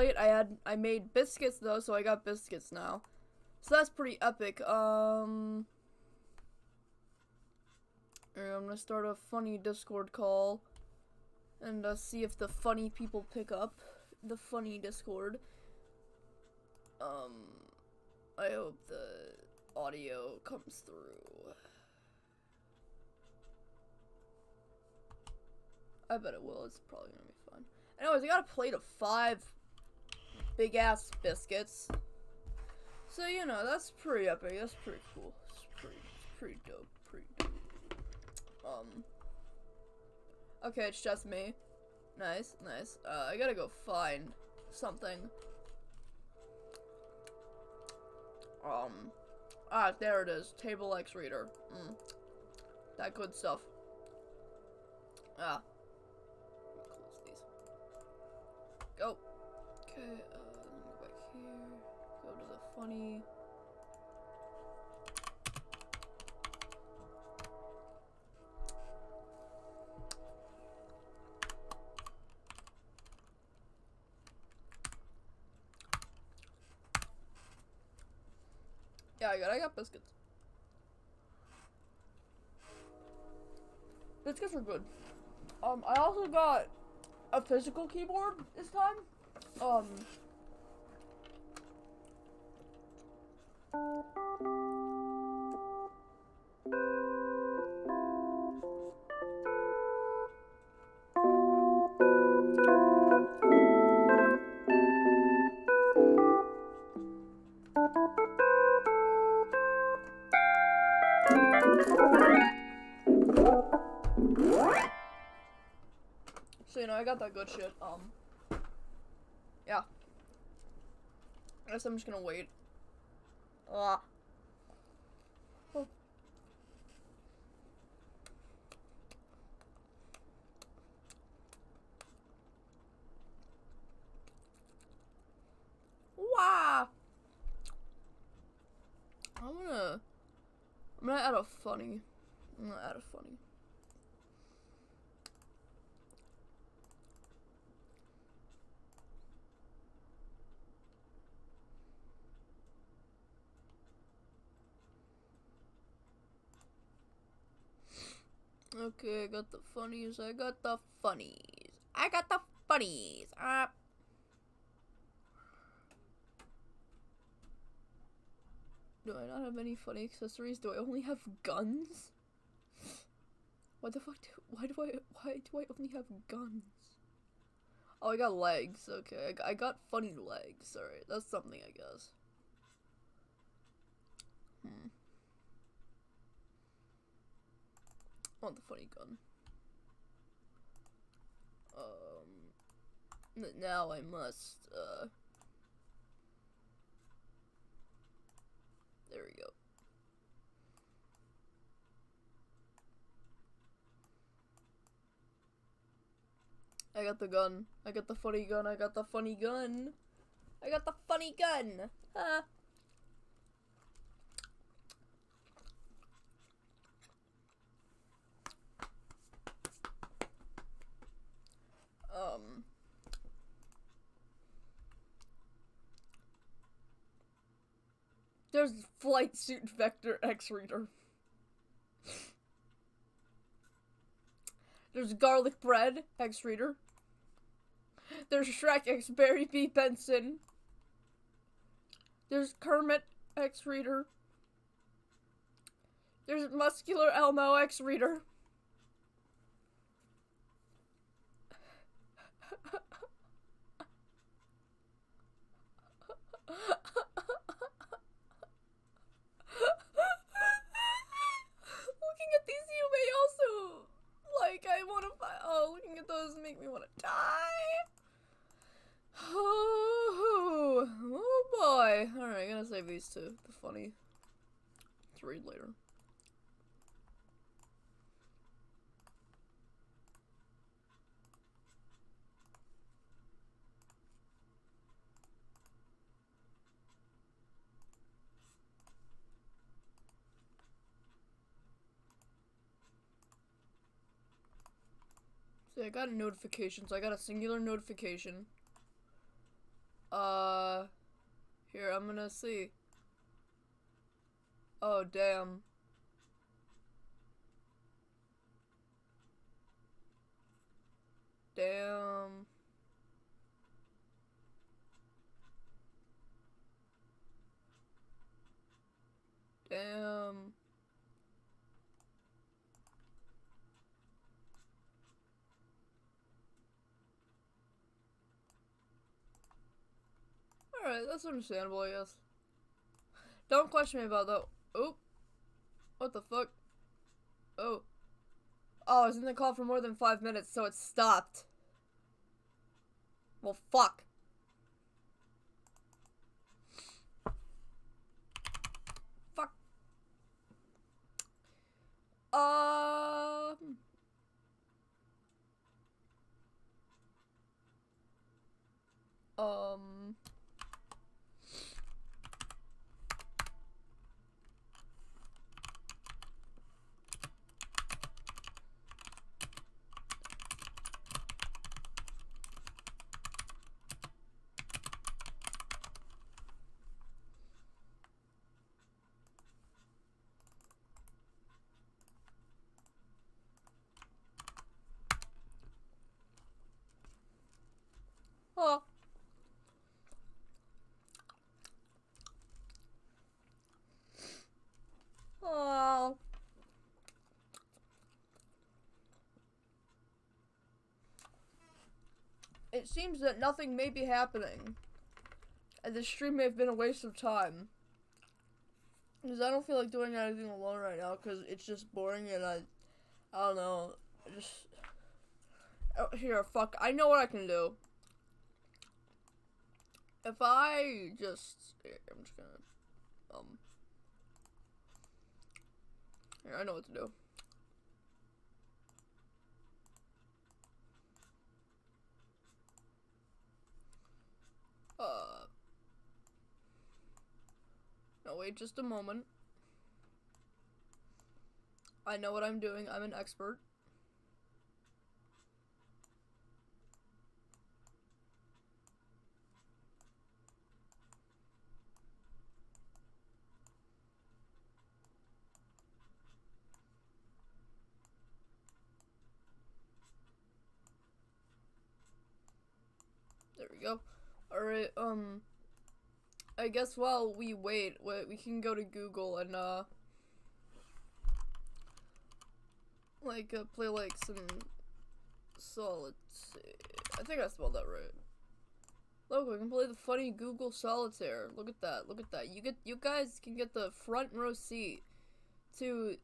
plate. I made biscuits though, so I got biscuits now. So that's pretty epic. I'm gonna start a funny Discord call and see if the funny people pick up the funny Discord. I hope the audio comes through. I bet it will. It's probably gonna be fun. Anyways, I got a plate of 5 big ass biscuits. So you know, that's pretty epic. That's pretty cool. It's pretty dope. Pretty dope. Okay, it's just me. Nice, nice. I gotta go find something. There it is. Table X reader. That good stuff. Let me close these. Go. Okay, let me go back here. Go to the funny. Yeah, I got biscuits. Biscuits are good. I also got a physical keyboard this time. So, you know, I got that good shit. Yeah. I guess I'm just gonna wait. Oh. Wow. I'm gonna add a funny. Okay, I got the funnies. Do I not have any funny accessories? Do I only have guns? What the fuck? Why do I only have guns? Oh, I got legs. Okay, I got funny legs. Alright, that's something, I guess. I want the funny gun. Now I must, there we go. I got the gun. I got the funny gun. I got the funny gun. I got the funny gun. Ah. There's Flight Suit Vector X Reader. There's Garlic Bread X Reader. There's Shrek X Barry B. Benson. There's Kermit X Reader. There's Muscular Elmo X Reader. Looking at these, you may also, like, I want to find, oh, looking at those make me want to die. Oh boy. Alright, I'm gonna save these two. The funny. To read later. See, I got a notification, so I got a singular notification. Alright, I'm gonna see. Oh, damn. Damn. Damn. Alright, that's understandable, I guess. Don't question me about that. Oop. What the fuck? Oh. Oh, I was in the call for more than 5 minutes, so it stopped. Well, fuck. Fuck. Um... Um... Oh. Oh. It seems that nothing may be happening. And this stream may have been a waste of time. Because I don't feel like doing anything alone right now, because it's just boring and I don't know. Just... Oh, here, fuck. I know what I can do. If I just... Here, I'm just gonna... Here, I know what to do. No, wait just a moment. I know what I'm doing. I'm an expert. There we go. Alright, I guess while we wait, we can go to Google and, play, like, some solitaire. I think I spelled that right. Look, we can play the funny Google Solitaire. Look at that, look at that. You guys can get the front row seat to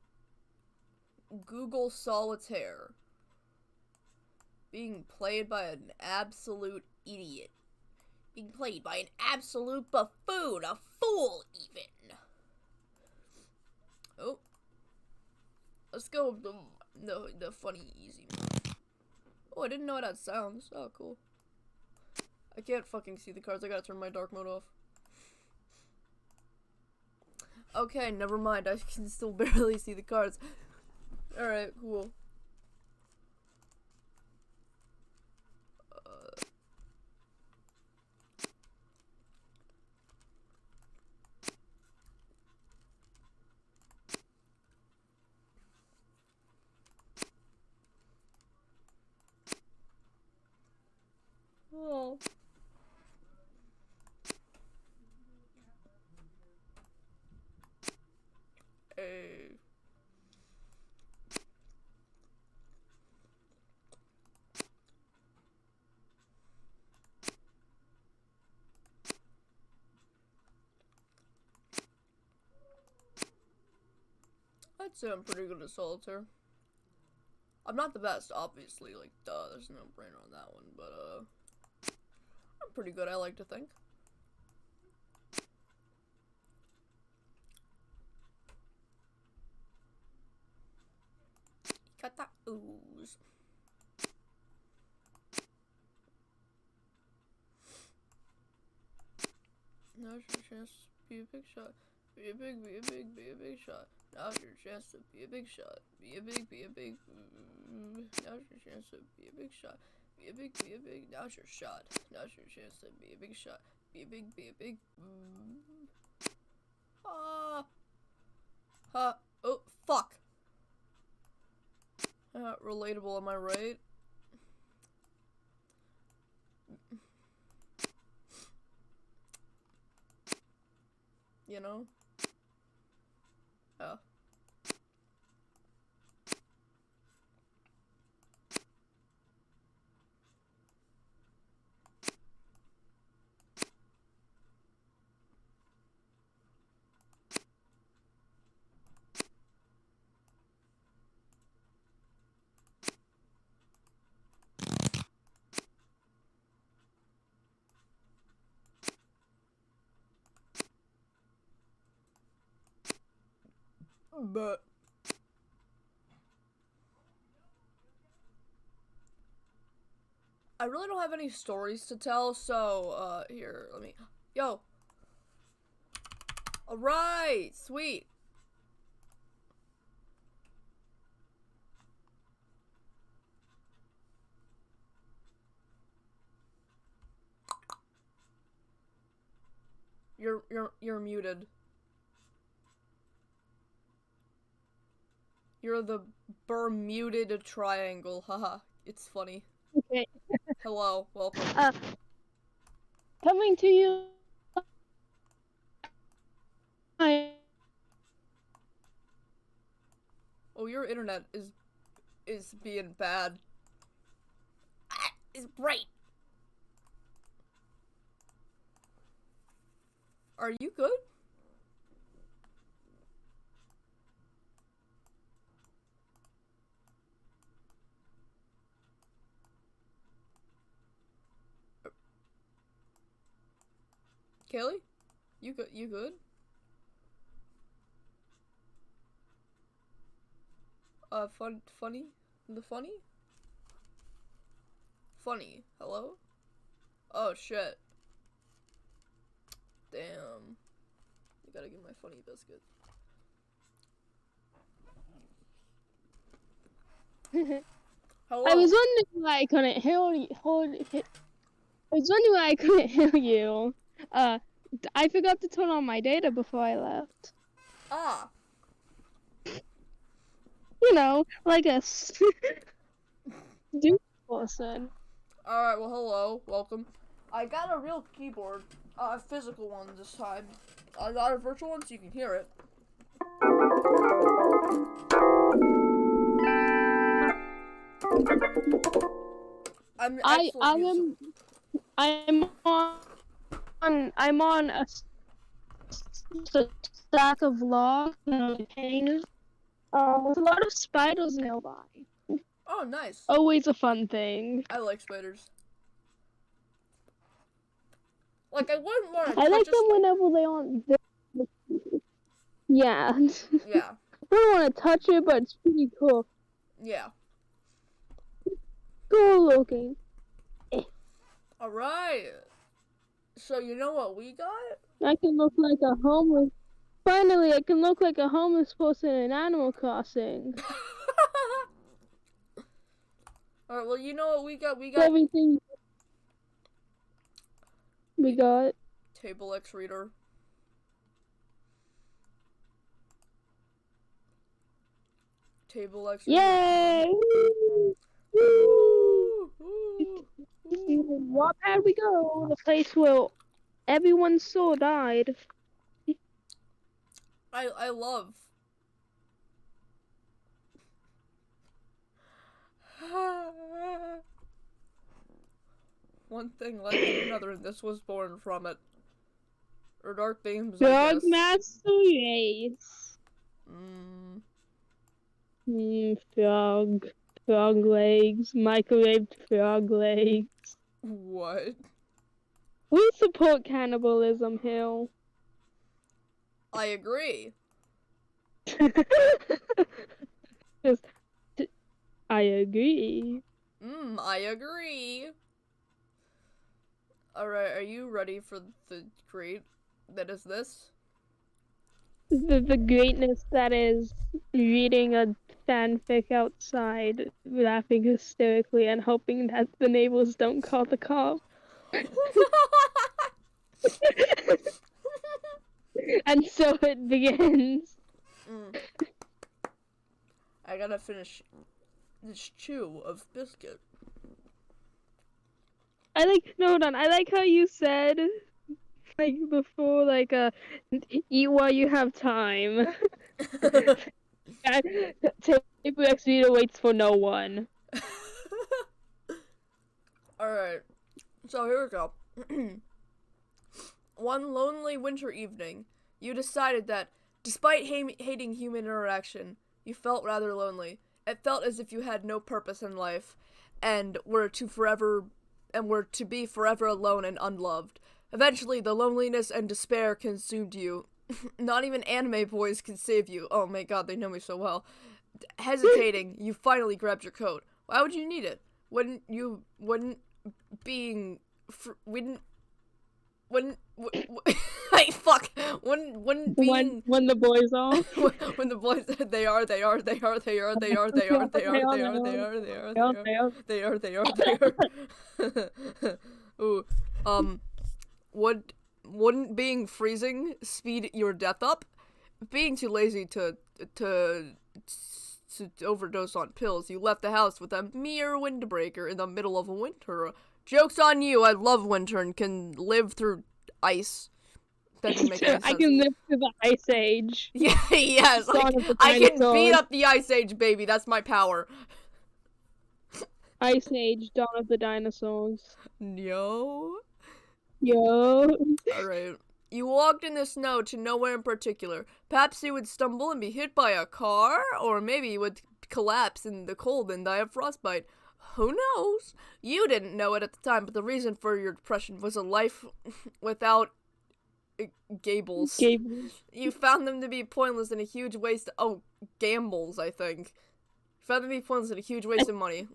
Google Solitaire being played by an absolute idiot. Being played by an absolute buffoon, a fool even. Oh. Let's go with the funny easy mode. Oh, I didn't know it had sounds. Oh, cool. I can't fucking see the cards. I gotta turn my dark mode off. Okay, never mind. I can still barely see the cards. Alright, cool. Oh. Hey. I'd say I'm pretty good at solitaire. I'm not the best, obviously, like, duh, there's no brainer on that one, but, I'm pretty good, I like to think. Got that ooze. Now's your chance to be a big shot. Be a big shot. Now's your chance to be a big shot. Be a big. Now's your chance to be a big shot. Be a big. Now's your shot. Now's your chance to be a big shot. Be a big, be a big. Oh, fuck. Relatable, am I right? You know? Oh. But I really don't have any stories to tell, so here, let me. Yo. Alright, sweet. You're muted. You're the Bermuda Triangle, haha. It's funny. Okay. Hello, welcome. Coming to you. Oh, your internet is being bad. It's bright. Are you good? Chaeli? You good? You good? Funny? The funny? Funny. Hello? Oh, shit. Damn. You gotta get my funny biscuit. Hello? I was wondering why I couldn't hear you. I was wondering why I couldn't hear you. I forgot to turn on my data before I left. Ah. You know, like a dude person. Alright, well, hello. Welcome. I got a real keyboard. A physical one this time. I got a virtual one so you can hear it. I'm on a stack of logs and hangers. With a lot of spiders nearby. Oh, nice. Always a fun thing. I like spiders. Like, I wouldn't want to I touch like a them whenever they aren't there. Yeah. Yeah. I don't want to touch it, but it's pretty cool. Yeah. Cool looking. Alright. So, you know what we got? I can look like a homeless. Finally, I can look like a homeless person in Animal Crossing. Alright, well, you know what we got? We got everything. We got Table X Reader. Table X Reader. Yay! Woo! Wattpad we go. The place where everyone's soul died. I love. One thing led to another, and this was born from it. Or dark themes, I guess. Master Race. Frog legs. Microwaved frog legs. What? We support cannibalism, Hill. I agree. Just, I agree. I agree. Alright, are you ready for the great that is this? The greatness that is reading a fanfic outside, laughing hysterically and hoping that the neighbors don't call the cops. And so it begins. I gotta finish this chew of biscuit. Hold on, I like how you said, like, before, like, eat while you have time. Table X Vita waits for no one. Alright, so here we go. One lonely winter evening, you decided that, despite hating human interaction, you felt rather lonely. It felt as if you had no purpose in life, and were to be forever alone and unloved. Eventually, the loneliness and despair consumed you. Not even anime boys can save you. Oh my god, they know me so well. Hesitating, you finally grabbed your coat. Why would you need it? Wouldn't being When the boys are when the boys they are. Ooh, wouldn't being freezing speed your death up? Being too lazy to overdose on pills, you left the house with a mere windbreaker in the middle of winter. Joke's on you, I love winter and can live through ice. That didn't make any sense. I can live through the Ice Age. Yeah, yes, I can beat up the Ice Age, baby, that's my power. Ice Age, Dawn of the Dinosaurs. Yo. Alright. You walked in the snow to nowhere in particular. Perhaps you would stumble and be hit by a car, or maybe you would collapse in the cold and die of frostbite. Who knows? You didn't know it at the time, but the reason for your depression was a life without gables. You found them to be pointless and a huge waste. Gambles, I think. You found them to be pointless and a huge waste of money.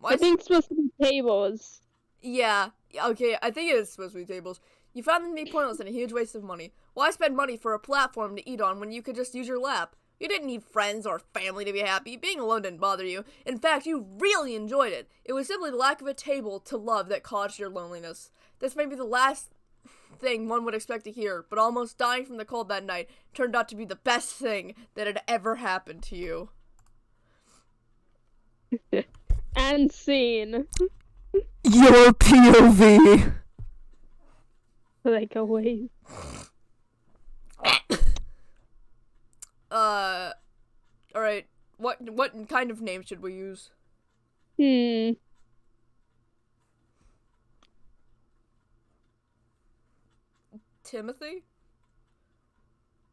I think it's supposed to be tables. Yeah, okay, I think it is supposed to be tables. You found them to be pointless and a huge waste of money. Why spend money for a platform to eat on when you could just use your lap? You didn't need friends or family to be happy. Being alone didn't bother you. In fact, you really enjoyed it. It was simply the lack of a table to love that caused your loneliness. This may be the last thing one would expect to hear, but almost dying from the cold that night turned out to be the best thing that had ever happened to you. And scene. Your POV. Like a wave. Alright. What kind of name should we use? Timothy?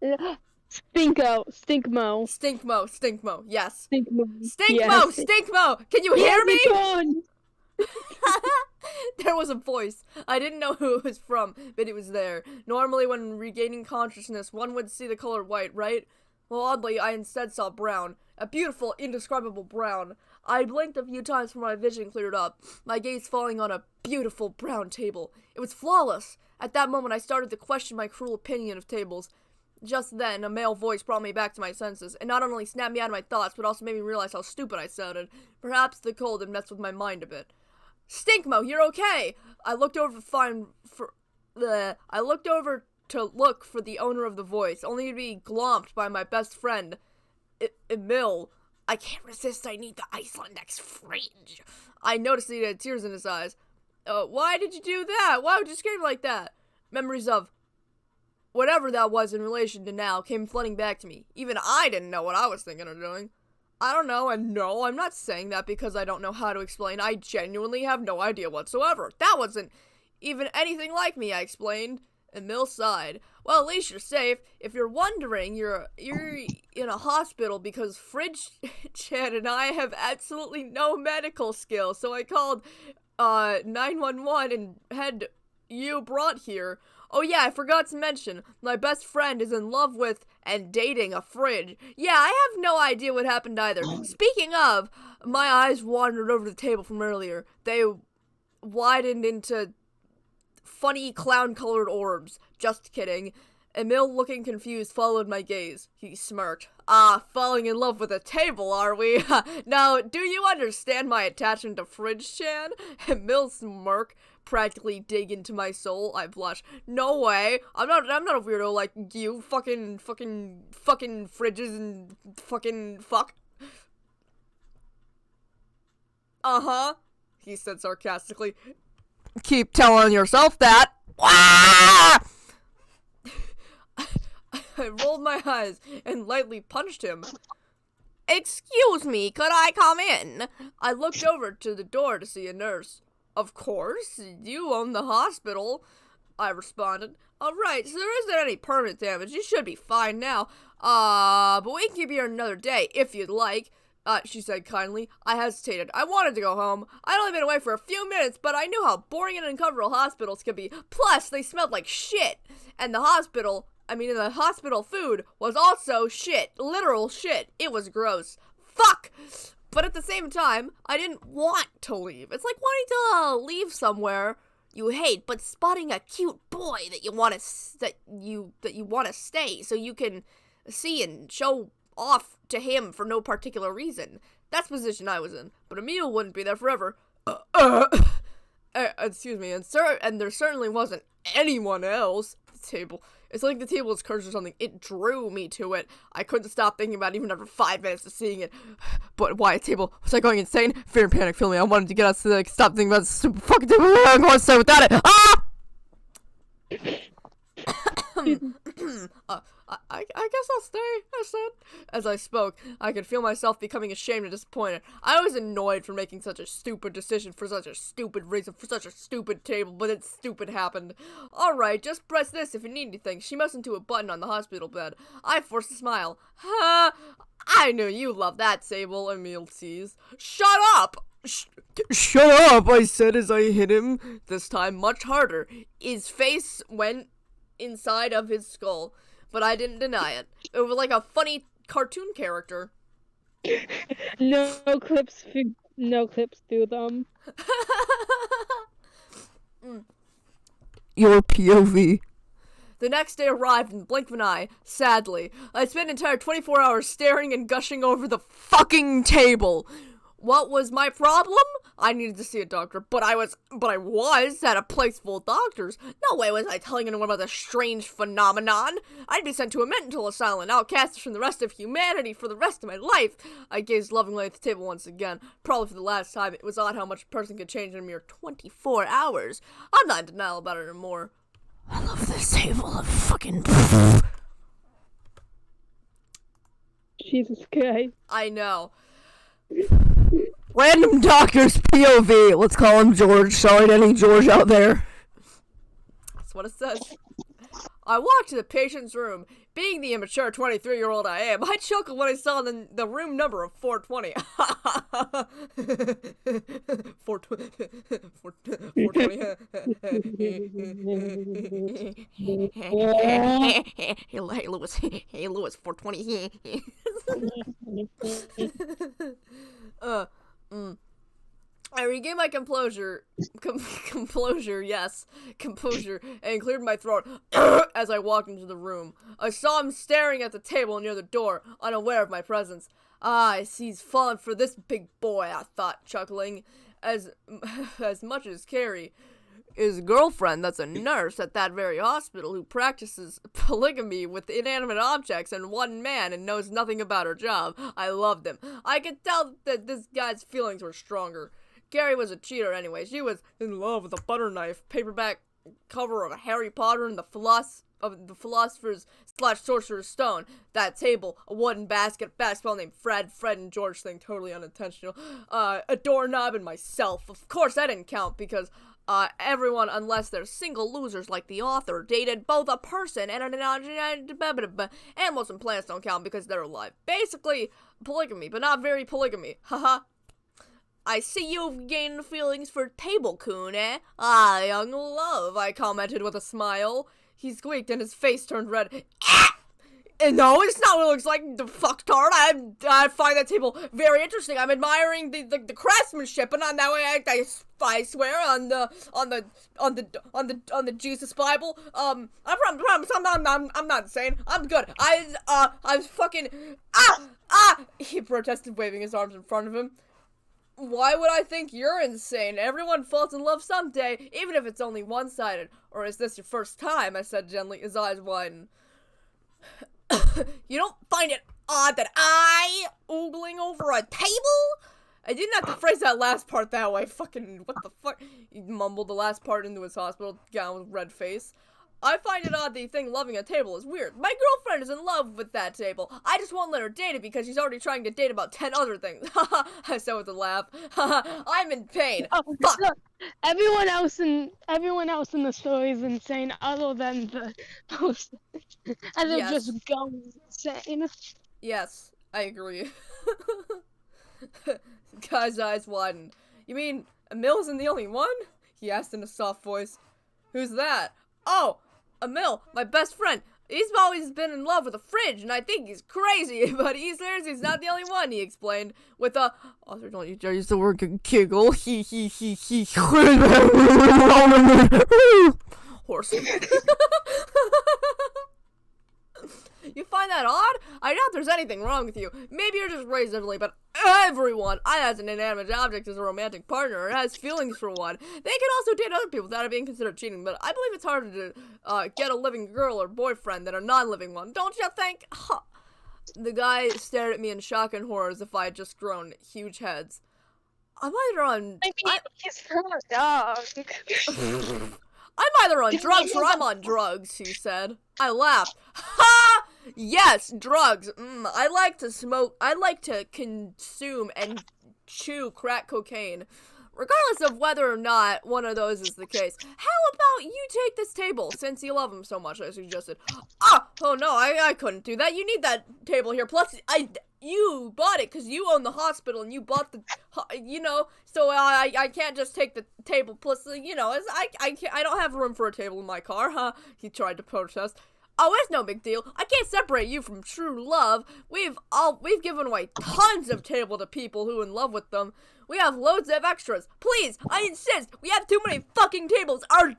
Stinkmo, yes. Stinkmo. Stinkmo! Can you hear me? There was a voice. I didn't know who it was from, but it was there. Normally, when regaining consciousness, one would see the color white, right? Well, oddly, I instead saw brown. A beautiful, indescribable brown. I blinked a few times before my vision cleared up, my gaze falling on a beautiful brown table. It was flawless. At that moment, I started to question my cruel opinion of tables. Just then, a male voice brought me back to my senses, and not only snapped me out of my thoughts, but also made me realize how stupid I sounded. Perhaps the cold had messed with my mind a bit. Stinkmo, you're okay! I looked over to look for the owner of the voice, only to be glomped by my best friend, Emil. I can't resist, I need the Icelandex fridge. I noticed he had tears in his eyes. Why did you do that? Why would you scream like that? Memories of whatever that was in relation to now came flooding back to me. Even I didn't know what I was thinking of doing. I don't know, and no, I'm not saying that because I don't know how to explain. I genuinely have no idea whatsoever. That wasn't even anything like me, I explained. Emil sighed. Well, at least you're safe. If you're wondering, you're in a hospital because Fridge Chan and I have absolutely no medical skills, so I called 911 and had you brought here. Oh yeah, I forgot to mention, my best friend is in love with and dating a fridge. Yeah, I have no idea what happened either. Speaking of, my eyes wandered over the table from earlier. They widened into funny clown-colored orbs. Just kidding. Emil, looking confused, followed my gaze. He smirked. Falling in love with a table, are we? Now, do you understand my attachment to Fridge Chan? Emil smirked. practically dig into my soul. I blush. No way. I'm not a weirdo like you. Fucking fridges and fucking fuck. Uh-huh, he said sarcastically. Keep telling yourself that. I rolled my eyes and lightly punched him. Excuse me, could I come in? I looked over to the door to see a nurse. Of course, you own the hospital, I responded. Alright, so there isn't any permanent damage. You should be fine now. But we can keep you here another day, if you'd like. She said kindly. I hesitated. I wanted to go home. I'd only been away for a few minutes, but I knew how boring and uncomfortable hospitals could be. Plus, they smelled like shit. And the hospital food was also shit. Literal shit. It was gross. Fuck! But at the same time, I didn't want to leave. It's like wanting to leave somewhere you hate, but spotting a cute boy that you want to stay so you can see and show off to him for no particular reason. That's the position I was in. But Emil wouldn't be there forever. Excuse me, and there certainly wasn't anyone else. The table. It's like the table was cursed or something. It drew me to it. I couldn't stop thinking about it even after 5 minutes of seeing it. But why a table? Was I going insane? Fear and panic filled me. I wanted to get out to stop thinking about this stupid fucking table. I'm going to stay without it. Ah! I guess I'll stay, I said. As I spoke, I could feel myself becoming ashamed and disappointed. I was annoyed for making such a stupid decision for such a stupid reason, for such a stupid table, but it stupid happened. Alright, just press this if you need anything. She motioned to a button on the hospital bed. I forced a smile. Ha! I knew you loved that, Sable, Emil teased. Shut up! Shut up, I said as I hit him, this time much harder. His face went inside of his skull. But I didn't deny it. It was like a funny cartoon character. No clips through them. Your POV. The next day arrived in the blink of an eye, sadly. I spent an entire 24 hours staring and gushing over the fucking table. What was my problem? I needed to see a doctor, but I was at a place full of doctors. No way was I telling anyone about this strange phenomenon. I'd be sent to a mental asylum, outcast from the rest of humanity for the rest of my life. I gazed lovingly at the table once again, probably for the last time. It was odd how much a person could change in a mere 24 hours. I'm not in denial about it anymore. I love this table of fucking... Jesus Christ. I know. Random doctor's POV. Let's call him George. Sorry to any George out there. That's what it says. I walked to the patient's room. Being the immature 23-year-old I am, I chuckled when I saw the room number of 420. 420. Hey, Lewis. Hey, Lewis, 420. I regained my composure, and cleared my throat as I walked into the room. I saw him staring at the table near the door, unaware of my presence. Ah, I see he's fallen for this big boy, I thought, chuckling. As much as Carrie, his girlfriend that's a nurse at that very hospital who practices polygamy with inanimate objects and one man and knows nothing about her job. I loved him. I could tell that this guy's feelings were stronger. Carrie was a cheater anyway. She was in love with a butter knife, paperback cover of Harry Potter and the Philosopher's / Sorcerer's Stone. That table, a wooden basket, basketball named Fred and George thing, totally unintentional. A doorknob and myself. Of course that didn't count because everyone, unless they're single losers like the author, dated both a person and animals and plants don't count because they're alive. Basically, polygamy, but not very polygamy. Haha. I see you've gained feelings for Table-kun, eh? Ah, young love, I commented with a smile. He squeaked and his face turned red. No, it's not what it looks like, the fucktard. I find that table very interesting. I'm admiring the craftsmanship, and on that way I swear on the Jesus Bible. I promise I'm not insane. I'm good. I'm fucking he protested, waving his arms in front of him. Why would I think you're insane? Everyone falls in love someday, even if it's only one-sided. Or is this your first time? I said gently, his eyes widened. You don't find it odd that I oogling over a table? I didn't have to phrase that last part that way. Fucking, what the fuck? He mumbled the last part into his hospital gown with red face. I find it odd that you think loving a table is weird. My girlfriend is in love with that table. I just won't let her date it because she's already trying to date about 10 other things. Haha, I said with a laugh. Haha, I'm in pain. Oh, Fuck. look, everyone else in the story is insane, other than the host, and they're Yes. just going insane. Yes, I agree. Guy's eyes widened. You mean Emil isn't the only one? He asked in a soft voice. Who's that? Oh, Emil, my best friend. He's always been in love with a fridge, and I think he's crazy, but he's not the only one, he explained, with a, also don't you dare use the word giggle, he, horse. You find that odd? I doubt there's anything wrong with you. Maybe you're just raised differently, but everyone has an inanimate object as a romantic partner and has feelings for one. They can also date other people without it being considered cheating, but I believe it's harder to get a living girl or boyfriend than a non-living one. Don't you think? Huh. The guy stared at me in shock and horror as if I had just grown huge heads. I'm either on... He's not a dog. I'm either on drugs or I'm on drugs, he said. I laughed. Ha! Yes, drugs. I like to smoke. I like to consume and chew crack cocaine. Regardless of whether or not one of those is the case. How about you take this table, since you love him so much, I suggested. Oh no, I couldn't do that. You need that table here. Plus, you bought it because you own the hospital and you bought the, so I can't just take the table. Plus, I don't have room for a table in my car, huh? He tried to protest. Oh, it's no big deal. I can't separate you from true love. We've given away tons of table to people who are in love with them. We have loads of extras. Please, I insist. We have too many fucking tables. Our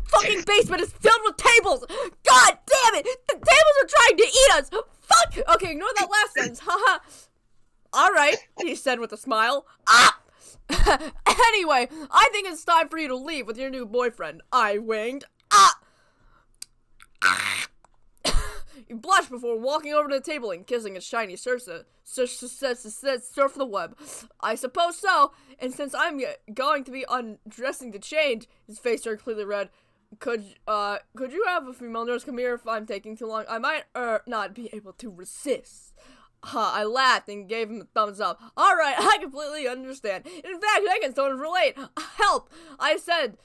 fucking basement is filled with tables. God damn it. The tables are trying to eat us. Fuck. Okay, ignore that last sentence. Haha. All right, he said with a smile. Anyway, I think it's time for you to leave with your new boyfriend. I winged. He blushed before walking over to the table and kissing its shiny surf the web. I suppose so, and since I'm going to be undressing to change, his face turned completely red. Could you have a female nurse come here if I'm taking too long? I might, not be able to resist. I laughed and gave him a thumbs up. Alright, I completely understand. In fact, I can sort of relate. Help! I said,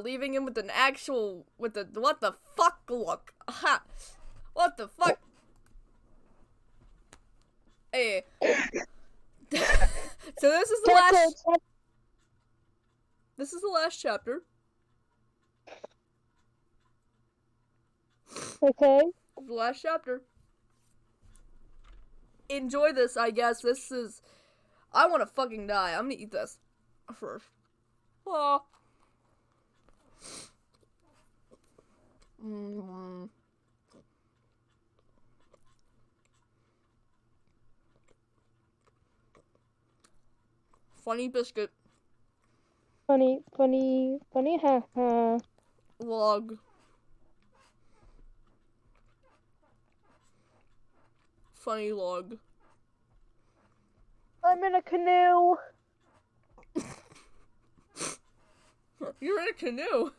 leaving him with an actual, what the fuck look. Ha! What the fuck? Hey. So this is the last chapter. Okay. The last chapter. Enjoy this, I guess. I want to fucking die. I'm gonna eat this first. Oh. Funny biscuit. Funny, haha. Log. Funny log. I'm in a canoe. You're in a canoe.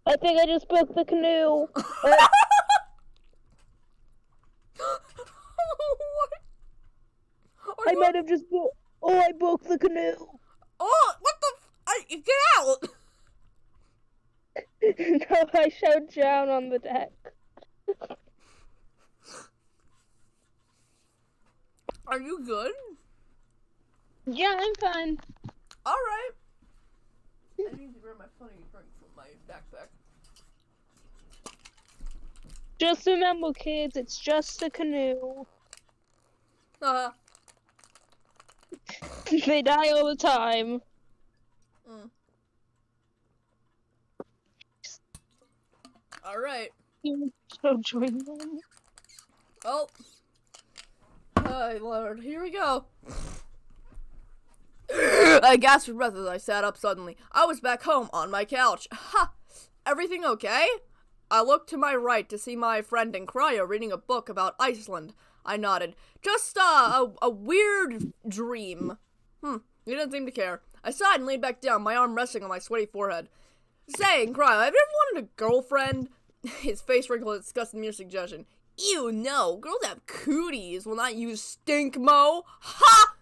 I think I just broke the canoe. What? I might have just broke. Oh, I broke the canoe. Oh, what the? Get out! No, I showed down on the deck. Are you good? Yeah, I'm fine. Alright. I need to grab my funny drink from my backpack. Just remember, kids, it's just a canoe. They die all the time. Alright. So join them. Oh. Oh, Lord. Here we go. I gasped for breath as I sat up suddenly. I was back home on my couch. Ha! Everything okay? I looked to my right to see my friend in cryo reading a book about Iceland. I nodded. Just, a weird dream. He didn't seem to care. I sighed and laid back down, my arm resting on my sweaty forehead. Say, in cryo, have you ever wanted a girlfriend? His face wrinkled at disgust and mere suggestion. Ew, no. Girls have cooties. Will not use stink mo. Ha!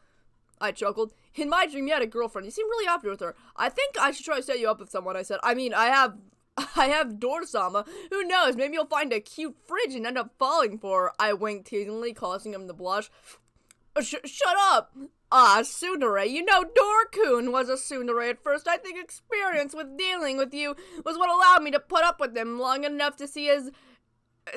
I chuckled. In my dream, you had a girlfriend. You seem really happy with her. I think I should try to set you up with someone, I said. I mean, I have Dorsama. Who knows? Maybe you'll find a cute fridge and end up falling for her. I winked teasingly, causing him to blush. Shut up! Tsundere. You know Dorkun was a tsundere at first. I think experience with dealing with you was what allowed me to put up with him long enough to see his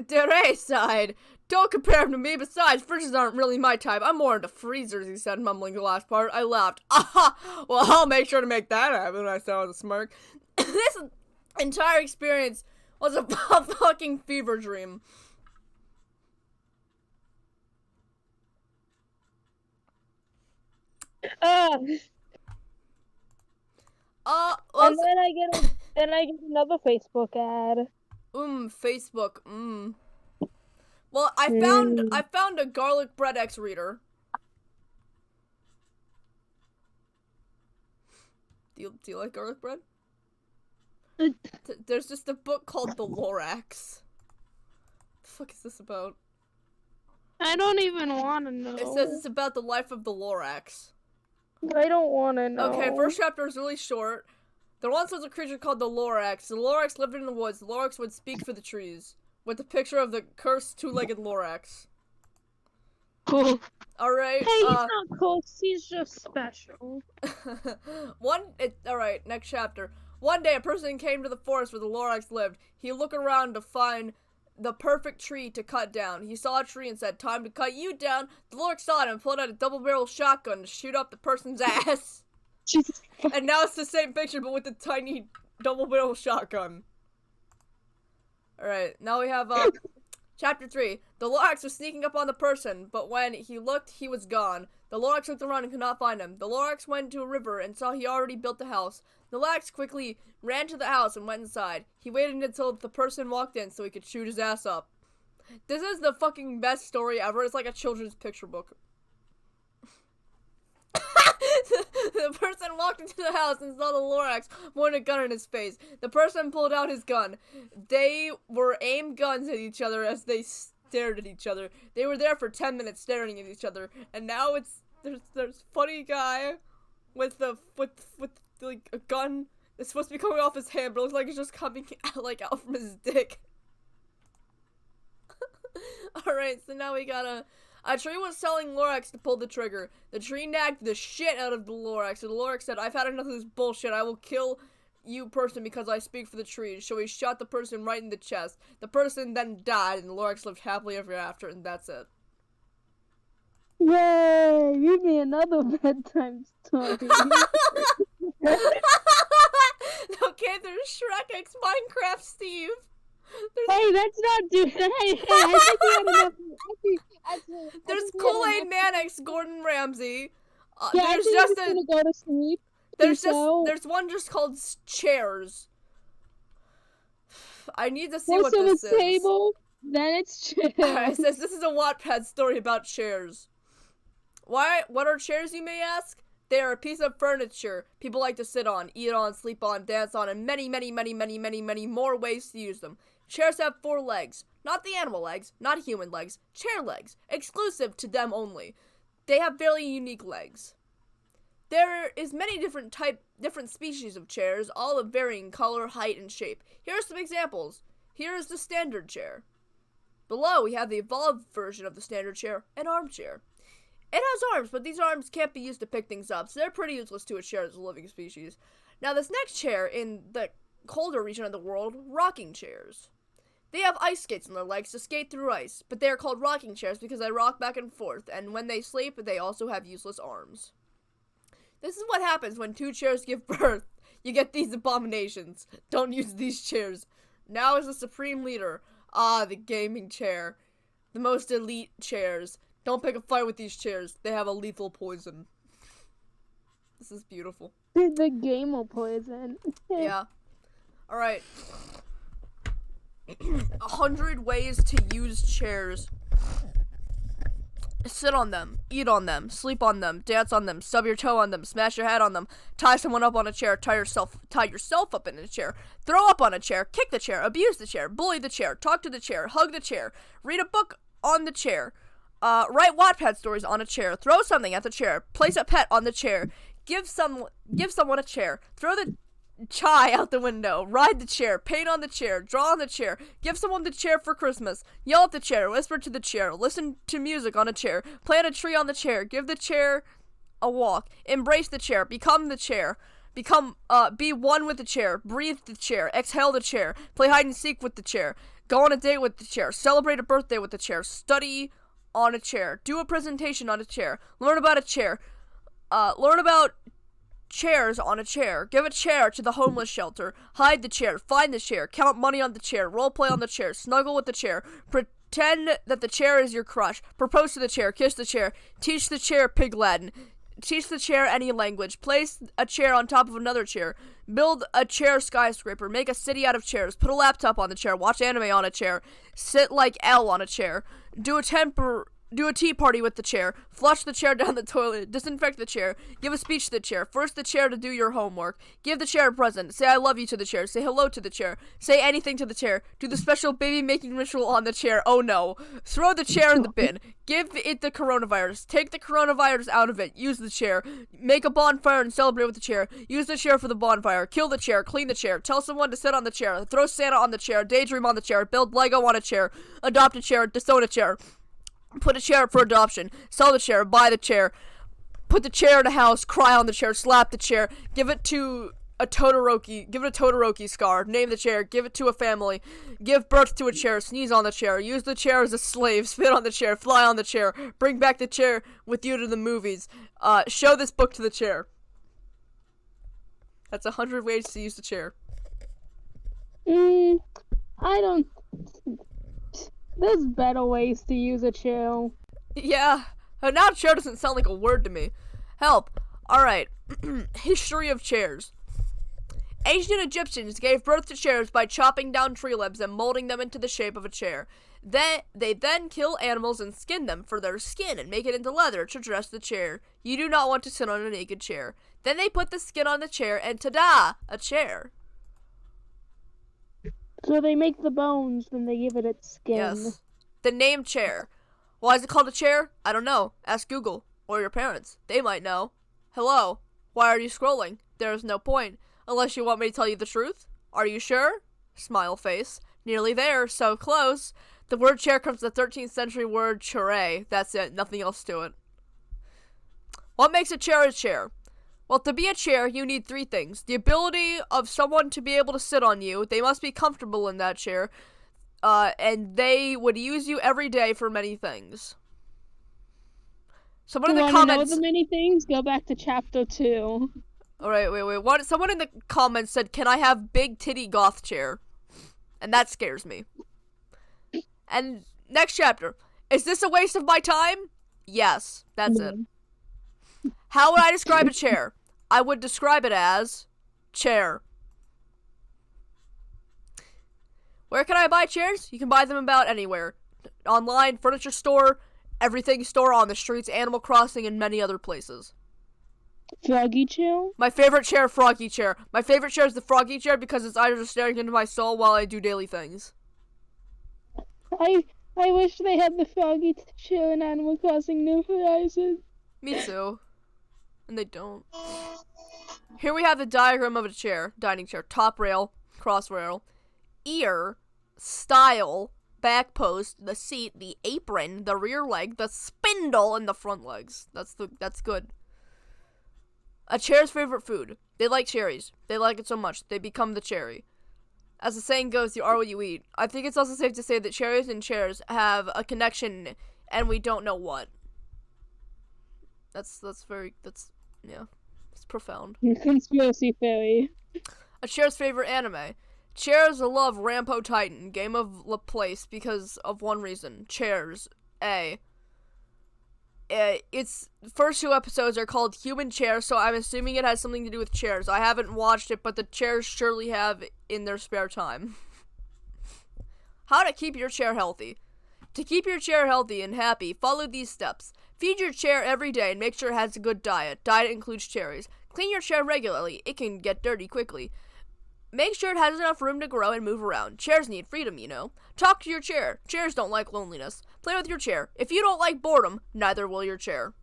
dere side. Don't compare him to me. Besides, fridges aren't really my type. I'm more into freezers, he said, mumbling the last part. I laughed. Aha! Well, I'll make sure to make that happen, I said with a smirk. This entire experience was a fucking fever dream. And then I get another Facebook ad. Facebook. Well, I found a garlic bread X reader. Do you like garlic bread? There's just a book called The Lorax. The fuck is this about? I don't even want to know. It says it's about the life of the Lorax. I don't want to know. Okay, first chapter is really short. There once was a creature called the Lorax. The Lorax lived in the woods. The Lorax would speak for the trees. With the picture of the cursed two-legged Lorax. Cool. Alright, Hey, he's not cool. He's just special. Alright, next chapter. One day, a person came to the forest where the Lorax lived. He looked around to find the perfect tree to cut down. He saw a tree and said, "Time to cut you down." The Lorax saw it and pulled out a double-barrel shotgun to shoot up the person's ass. Jesus. And now it's the same picture, but with a tiny double-barrel shotgun. Alright, now we have, Chapter 3. The Lorax was sneaking up on the person, but when he looked, he was gone. The Lorax looked around and could not find him. The Lorax went to a river and saw he already built a house. The Lorax quickly ran to the house and went inside. He waited until the person walked in so he could shoot his ass up. This is the fucking best story ever. It's like a children's picture book. The person walked into the house and saw the Lorax pointing a gun in his face. The person pulled out his gun. They were aimed guns at each other as they stared at each other. They were there for 10 minutes staring at each other. And now there's funny guy with like a gun. It's supposed to be coming off his hand, but it looks like it's just coming out from his dick. Alright, so now we got a tree was telling Lorax to pull the trigger. The tree nagged the shit out of the Lorax, and the Lorax said, "I've had enough of this bullshit. I will kill you person because I speak for the tree." So he shot the person right in the chest. The person then died, and the Lorax lived happily ever after, and that's it. Yay! Read me another bedtime story. Okay, there's Shrek X Minecraft Steve. Hey, that's not do. Hey, I think we had enough. There's Kool-Aid Man X Gordon Ramsay. Yeah, there's I think I'm gonna go to sleep. There's one just called Chairs. I need to see what this is. Table, then it's chairs. It says this is a Wattpad story about chairs. What are chairs, you may ask? They are a piece of furniture people like to sit on, eat on, sleep on, dance on, and many, many, many, many, many, many more ways to use them. Chairs have 4 legs. Not the animal legs, not human legs, chair legs, exclusive to them only. They have fairly unique legs. There is many different species of chairs, all of varying color, height, and shape. Here are some examples. Here is the standard chair. Below, we have the evolved version of the standard chair, an armchair. It has arms, but these arms can't be used to pick things up, so they're pretty useless to a chair as a living species. Now, this next chair, in the colder region of the world, rocking chairs. They have ice skates on their legs to skate through ice, but they are called rocking chairs because they rock back and forth, and when they sleep, they also have useless arms. This is what happens when 2 chairs give birth. You get these abominations. Don't use these chairs. Now is the supreme leader. The gaming chair. The most elite chairs. Don't pick a fight with these chairs. They have a lethal poison. This is beautiful. The game will poison. Yeah. Alright. 100 ways to use chairs. Sit on them, eat on them, sleep on them, dance on them, stub your toe on them, smash your head on them, tie someone up on a chair, tie yourself up in a chair, throw up on a chair, kick the chair, abuse the chair, bully the chair, talk to the chair, hug the chair, read a book on the chair, write Wattpad stories on a chair, throw something at the chair, place a pet on the chair, give someone a chair, throw the chai out the window, ride the chair, paint on the chair, draw on the chair, give someone the chair for Christmas, yell at the chair, whisper to the chair, listen to music on a chair, plant a tree on the chair, give the chair a walk, embrace the chair, become the chair, be one with the chair, breathe the chair, exhale the chair, play hide and seek with the chair, go on a date with the chair, celebrate a birthday with the chair, study on a chair, do a presentation on a chair, learn about a chair, learn about chairs on a chair, give a chair to the homeless shelter, hide the chair, find the chair, count money on the chair, roleplay on the chair, snuggle with the chair, pretend that the chair is your crush, propose to the chair, kiss the chair, teach the chair Pig Latin, teach the chair any language, place a chair on top of another chair, build a chair skyscraper, make a city out of chairs, put a laptop on the chair, watch anime on a chair, sit like L on a chair, do a tea party with the chair, flush the chair down the toilet, disinfect the chair, give a speech to the chair, force the chair to do your homework, give the chair a present, say I love you to the chair, say hello to the chair, say anything to the chair, do the special baby making ritual on the chair, oh no, throw the chair in the bin, give it the coronavirus, take the coronavirus out of it, use the chair, make a bonfire and celebrate with the chair, use the chair for the bonfire, kill the chair, clean the chair, tell someone to sit on the chair, throw Santa on the chair, daydream on the chair, build Lego on a chair, adopt a chair, disown a chair, put a chair up for adoption, sell the chair, buy the chair, put the chair in a house, cry on the chair, slap the chair, give it a Todoroki scar, name the chair, give it to a family, give birth to a chair, sneeze on the chair, use the chair as a slave, spit on the chair, fly on the chair, bring back the chair with you to the movies, show this book to the chair. That's 100 ways to use the chair. I don't... There's better ways to use a chair. Yeah, now chair doesn't sound like a word to me. Help. Alright. History of chairs. Ancient Egyptians gave birth to chairs by chopping down tree limbs and molding them into the shape of a chair. They then kill animals and skin them for their skin and make it into leather to dress the chair. You do not want to sit on a naked chair. Then they put the skin on the chair and ta-da! A chair. So they make the bones, then they give it its skin. Yes. The name chair. Why is it called a chair? I don't know. Ask Google. Or your parents. They might know. Hello. Why are you scrolling? There is no point. Unless you want me to tell you the truth. Are you sure? Smile face. Nearly there. So close. The word chair comes from the 13th century word chaire. That's it. Nothing else to it. What makes a chair a chair? Well, to be a chair, you need 3 things. The ability of someone to be able to sit on you. They must be comfortable in that chair. And they would use you every day for many things. Someone in the comments... know the many things? Go back to chapter 2. Alright, wait. What? Someone in the comments said, can I have big titty goth chair? And that scares me. And next chapter. Is this a waste of my time? Yes, that's it. How would I describe a chair? I would describe it as chair. Where can I buy chairs? You can buy them about anywhere. Online, furniture store, everything store, on the streets, Animal Crossing, and many other places. Froggy chair? My favorite chair, Froggy chair. My favorite chair is the Froggy chair because it's either just staring into my soul while I do daily things. I wish they had the Froggy chair in Animal Crossing New Horizons. Me too. And they don't. Here we have the diagram of a chair. Dining chair. Top rail. Cross rail. Ear. Style. Back post. The seat. The apron. The rear leg. The spindle. And the front legs. That's good. A chair's favorite food. They like cherries. They like it so much. They become the cherry. As the saying goes, you are what you eat. I think it's also safe to say that cherries and chairs have a connection, and we don't know what. It's profound. Conspiracy theory. A chair's favorite anime. Chairs love Rampo Titan, Game of La Place, because of one reason. Chairs. A. its first 2 episodes are called Human Chair, so I'm assuming it has something to do with chairs. I haven't watched it, but the chairs surely have in their spare time. How to keep your chair healthy. To keep your chair healthy and happy, follow these steps. Feed your chair every day and make sure it has a good diet. Diet includes cherries. Clean your chair regularly. It can get dirty quickly. Make sure it has enough room to grow and move around. Chairs need freedom, you know. Talk to your chair. Chairs don't like loneliness. Play with your chair. If you don't like boredom, neither will your chair.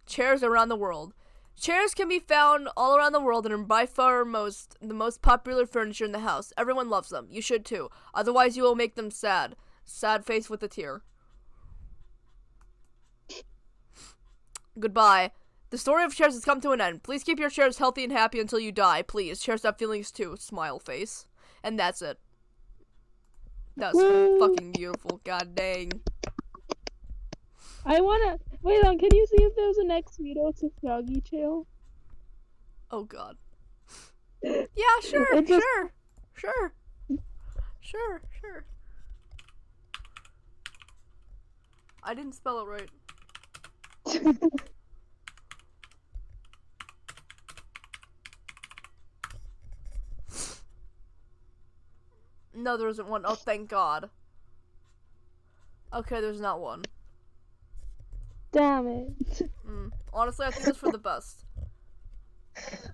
Chairs around the world. Chairs can be found all around the world and are by far the most popular furniture in the house. Everyone loves them. You should too. Otherwise you will make them sad. Sad face with a tear. Goodbye. The story of chairs has come to an end. Please keep your chairs healthy and happy until you die. Please. Chairs have feelings too. Smile face. And that's it. That's fucking beautiful. God dang. I wanna wait on. Can you see if there's a next video to Froggy Chill? Oh god. Yeah, sure, sure. I didn't spell it right. No, there isn't one. Oh, thank God. Okay, there's not one. Damn it. Honestly, I think it's for the best.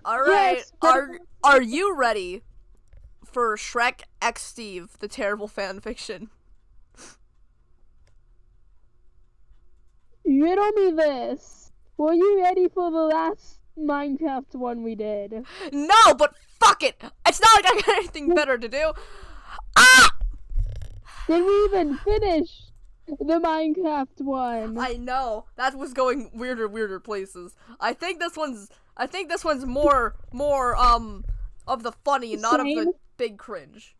Alright, yes, are you ready for Shrek x Steve, the terrible fanfiction? Riddle me this. Were you ready for the last Minecraft one we did? No, but fuck it! It's not like I got anything better to do. Ah! Did we even finish the Minecraft one? I know. That was going weirder places. I think this one's more of the funny and not of the big cringe.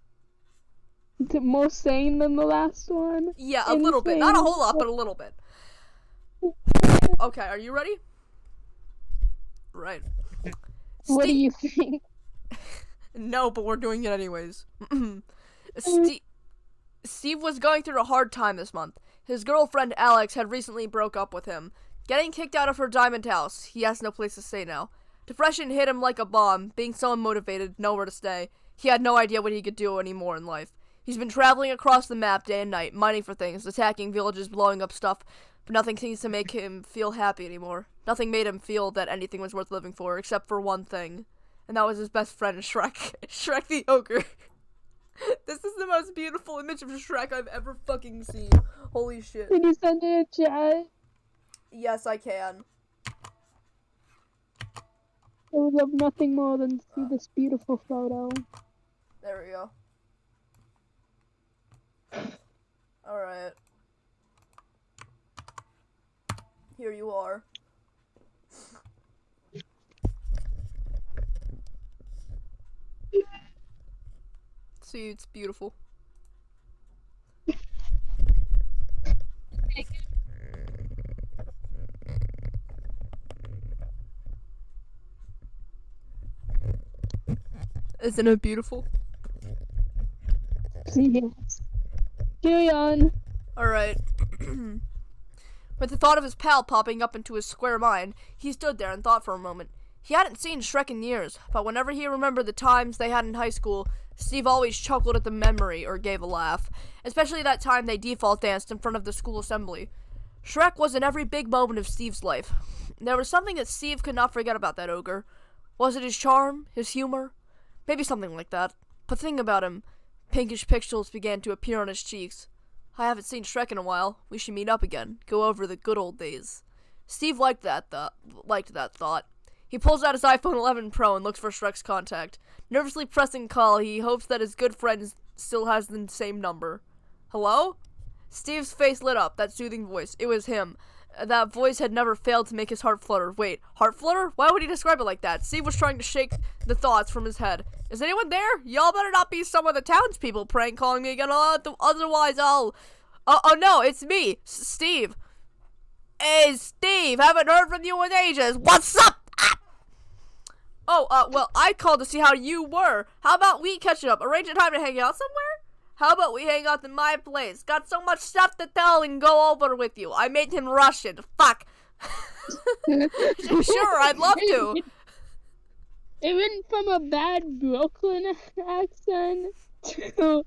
More sane than the last one? Yeah, a little bit. Not a whole lot, but a little bit. Okay, are you ready? Right. What do you think? No, but we're doing it anyways. Steve was going through a hard time this month. His girlfriend Alex had recently broke up with him. Getting kicked out of her diamond house, he has no place to stay now. Depression hit him like a bomb, being so unmotivated, nowhere to stay. He had no idea what he could do anymore in life. He's been traveling across the map day and night, mining for things, attacking villages, blowing up stuff, but nothing seems to make him feel happy anymore. Nothing made him feel that anything was worth living for, except for one thing. And that was his best friend, Shrek. Shrek the ogre. This is the most beautiful image of Shrek I've ever fucking seen. Holy shit. Can you send it in chat? Yes, I can. I would love nothing more than to see this beautiful photo. There we go. Alright. Here you are. See, it's beautiful. Isn't it beautiful? Yes. Carry on. Alright. With the thought of his pal popping up into his square mind, he stood there and thought for a moment. He hadn't seen Shrek in years, but whenever he remembered the times they had in high school, Steve always chuckled at the memory or gave a laugh, especially that time they default danced in front of the school assembly. Shrek was in every big moment of Steve's life. There was something that Steve could not forget about that ogre. Was it his charm, his humor? Maybe something like that. But think about him. Pinkish pixels began to appear on his cheeks. I haven't seen Shrek in a while. We should meet up again. Go over the good old days. Steve liked that thought. He pulls out his iPhone 11 Pro and looks for Shrek's contact. Nervously pressing call, he hopes that his good friend still has the same number. Hello? Steve's face lit up, that soothing voice. It was him. That voice had never failed to make his heart flutter. Wait, heart flutter? Why would he describe it like that? Steve was trying to shake the thoughts from his head. Is anyone there? Y'all better not be some of the townspeople prank calling me again, otherwise I'll... Oh no, it's me, Steve. Hey, Steve, haven't heard from you in ages. What's up? Well, I called to see how you were. How about we catch up? Arrange a time to hang out somewhere? How about we hang out in my place? Got so much stuff to tell and go over with you. I made him Russian. Fuck. Sure, I'd love to. It went from a bad Brooklyn accent to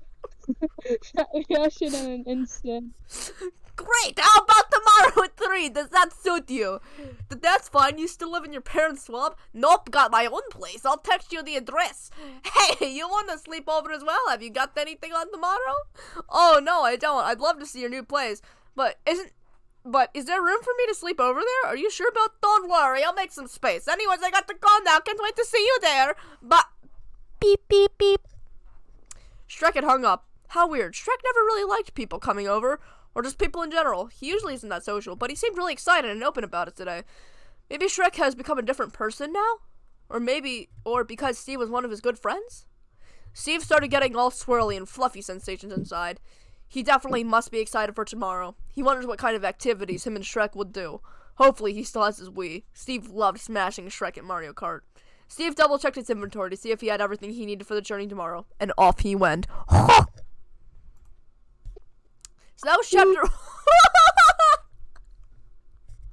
Russian in an instant. Great! How about tomorrow at 3? Does that suit you? That's fine. You still live in your parents' swamp? Nope, got my own place. I'll text you the address. Hey, you want to sleep over as well? Have you got anything on tomorrow? Oh, no, I don't. I'd love to see your new place. But is there room for me to sleep over there? Are you sure about? Don't worry, I'll make some space. Anyways, I got to go now. Can't wait to see you there. But beep, beep, beep. Shrek had hung up. How weird. Shrek never really liked people coming over. Or just people in general. He usually isn't that social, but he seemed really excited and open about it today. Maybe Shrek has become a different person now? Or because Steve was one of his good friends? Steve started getting all swirly and fluffy sensations inside. He definitely must be excited for tomorrow. He wonders what kind of activities him and Shrek would do. Hopefully he still has his Wii. Steve loved smashing Shrek at Mario Kart. Steve double-checked his inventory to see if he had everything he needed for the journey tomorrow. And off he went. So that was chapter.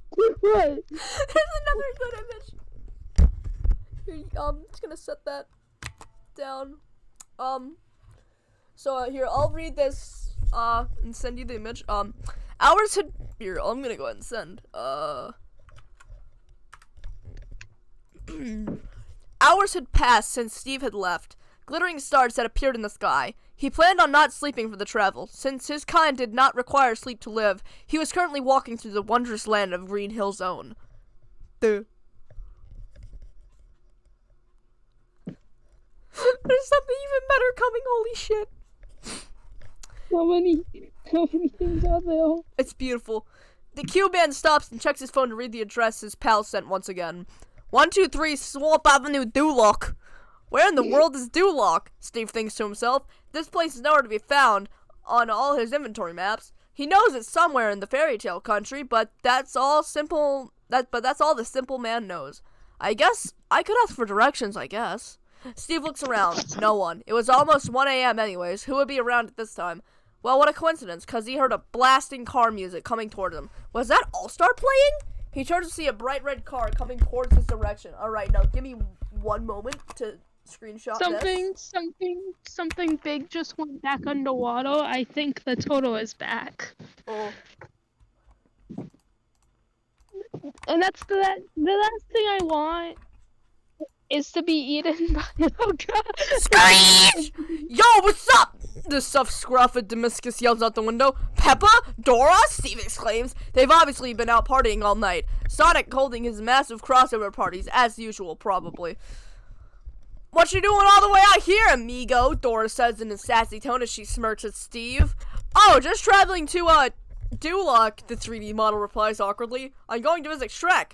What? There's another good image. Here, just gonna set that down. So here, I'll read this and send you the image. Hours had here. I'm gonna go ahead and send. Hours had passed since Steve had left. Glittering stars had appeared in the sky. He planned on not sleeping for the travel. Since his kind did not require sleep to live, he was currently walking through the wondrous land of Green Hill Zone. There's something even better coming, holy shit. How many things are there? It's beautiful. The Q-man stops and checks his phone to read the address his pal sent once again. 123 Swamp Avenue, Duloc. Where in the world is Duloc? Steve thinks to himself. This place is nowhere to be found on all his inventory maps. He knows it's somewhere in the fairy tale country, but that's all the simple man knows. I guess I could ask for directions, I guess. Steve looks around. No one. It was almost 1 a.m. anyways. Who would be around at this time? Well, what a coincidence, because he heard a blasting car music coming toward him. Was that All-Star playing? He turns to see a bright red car coming towards his direction. Alright, now give me 1 moment to screenshot Something big just went back underwater. I think the turtle is back. Oh. And that's the last thing I want is to be eaten by a god. Screech! Yo, what's up? The stuffed scruff of Damascus yells out the window. Peppa? Dora? Steve exclaims. They've obviously been out partying all night. Sonic holding his massive crossover parties, as usual, probably. What you doing all the way out here, amigo? Dora says in a sassy tone as she smirks at Steve. Oh, just traveling to, Duloc, the 3D model replies awkwardly. I'm going to visit Shrek.